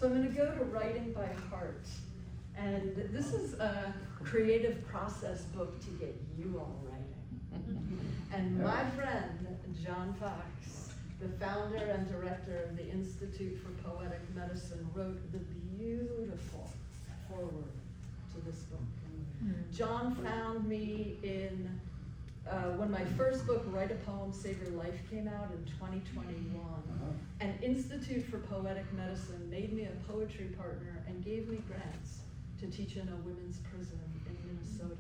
So I'm going to go to writing by heart. And this is a creative process book to get you all writing. And my friend, John Fox, the founder and director of the Institute for Poetic Medicine, wrote the beautiful foreword to this book. John found me in, when my first book, Write a Poem, Save Your Life, came out in 2021. And Institute for Poetic Medicine made me a poetry partner and gave me grants to teach in a women's prison in Minnesota.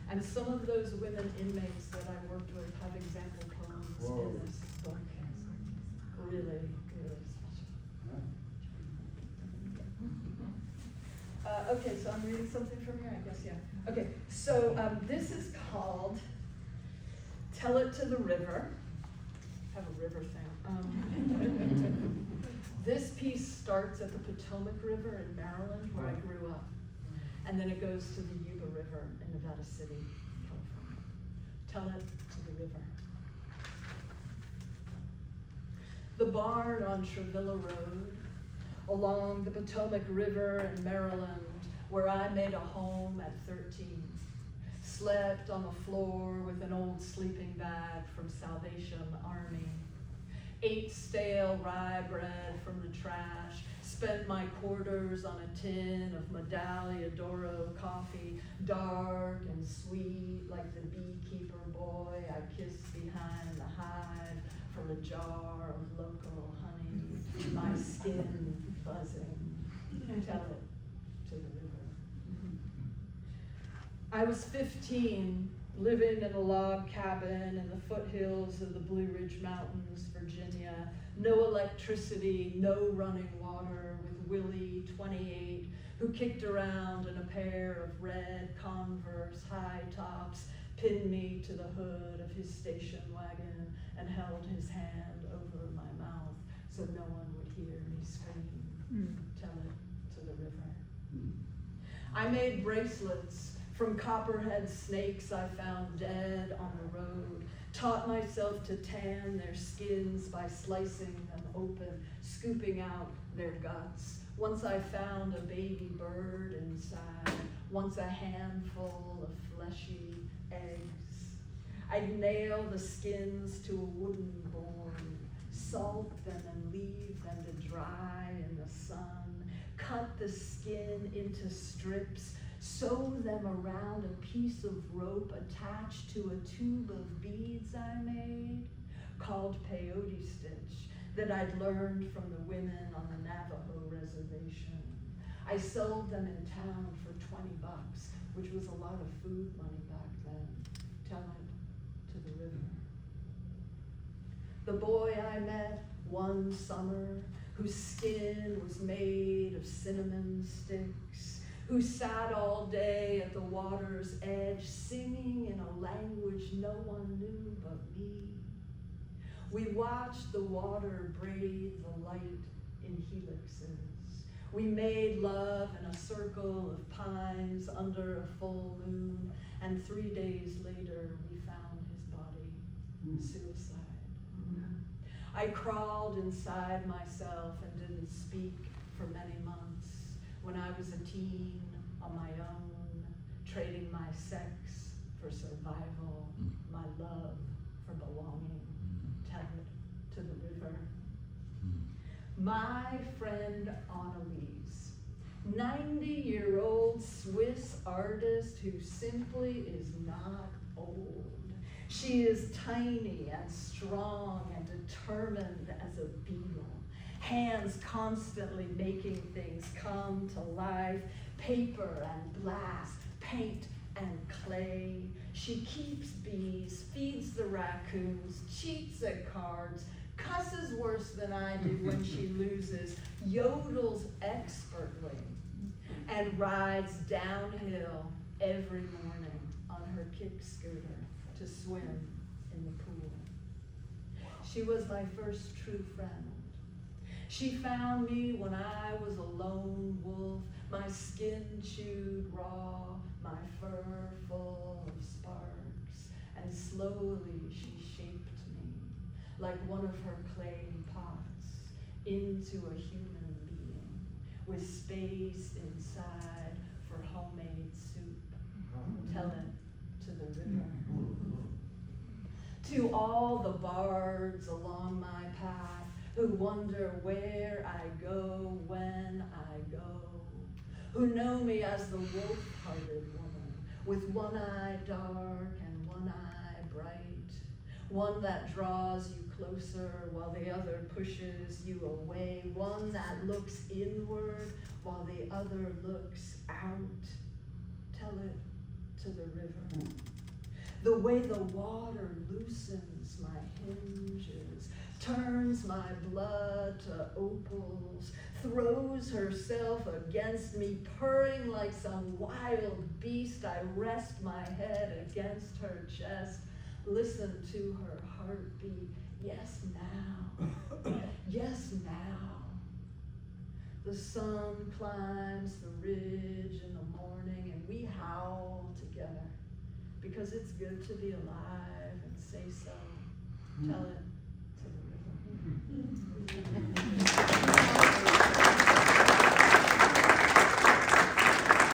And some of those women inmates that I worked with have example poems in this book. Really, really special. Okay, so I'm reading something from here, I guess, yeah. Okay, so this is called Tell It to the River. I have a river thing. This piece starts at the Potomac River in Maryland, where I grew up. And then it goes to the Yuba River in Nevada City, California. Tell it to the river. The barn on Trevilla Road, along the Potomac River in Maryland, where I made a home at 13. Slept on the floor with an old sleeping bag from Salvation Army. Ate stale rye bread from the trash. Spent my quarters on a tin of Medaglia d'Oro coffee, dark and sweet like the beekeeper boy I kissed behind the hive from a jar of local honey, my skin buzzing. Tell it to the river. I was 15, living in a log cabin in the foothills of the Blue Ridge Mountains, Virginia. No electricity, no running water, with Willie, 28, who kicked around in a pair of red Converse high tops, pinned me to the hood of his station wagon, and held his hand over my mouth so no one would hear me scream. Tell it to the river. I made bracelets from copperhead snakes I found dead on the road, taught myself to tan their skins by slicing them open, scooping out their guts. Once I found a baby bird inside, once a handful of fleshy eggs. I'd nail the skins to a wooden board, salt them and leave them to dry in the sun, cut the skin into strips, sew them around a piece of rope attached to a tube of beads I made, called peyote stitch, that I'd learned from the women on the Navajo reservation. I sold them in town for $20, which was a lot of food money back then. Tell it to the river. The boy I met one summer, whose skin was made of cinnamon sticks, who sat all day at the water's edge, singing in a language no one knew but me. We watched the water braid the light in helixes. We made love in a circle of pines under a full moon, and 3 days later we found his body, suicide. I crawled inside myself and didn't speak for many months. When I was a teen, on my own, trading my sex for survival, my love for belonging. Tell it to the river. My friend Annalise, 90-year-old Swiss artist who simply is not old. She is tiny and strong and determined as a beetle. Hands constantly making things come to life, paper and glass, paint and clay. She keeps bees, feeds the raccoons, cheats at cards, cusses worse than I do when she loses, yodels expertly, and rides downhill every morning on her kick scooter to swim in the pool. She was my first true friend. She found me when I was a lone wolf, my skin chewed raw, my fur full of sparks, and slowly she shaped me, like one of her clay pots, into a human being. with space inside for homemade soup. Tell it to the river. To all the bards along my path who wonder where I go when I go, who know me as the wolf-hearted woman with one eye dark and one eye bright, one that draws you closer while the other pushes you away, one that looks inward while the other looks out. Tell it to the river. The way the water loosens my hinges, turns my blood to opals, throws herself against me, purring like some wild beast. I rest my head against her chest, listen to her heartbeat. Yes, now. Yes, now. The sun climbs the ridge in the morning and we howl together because it's good to be alive and say so. Tell it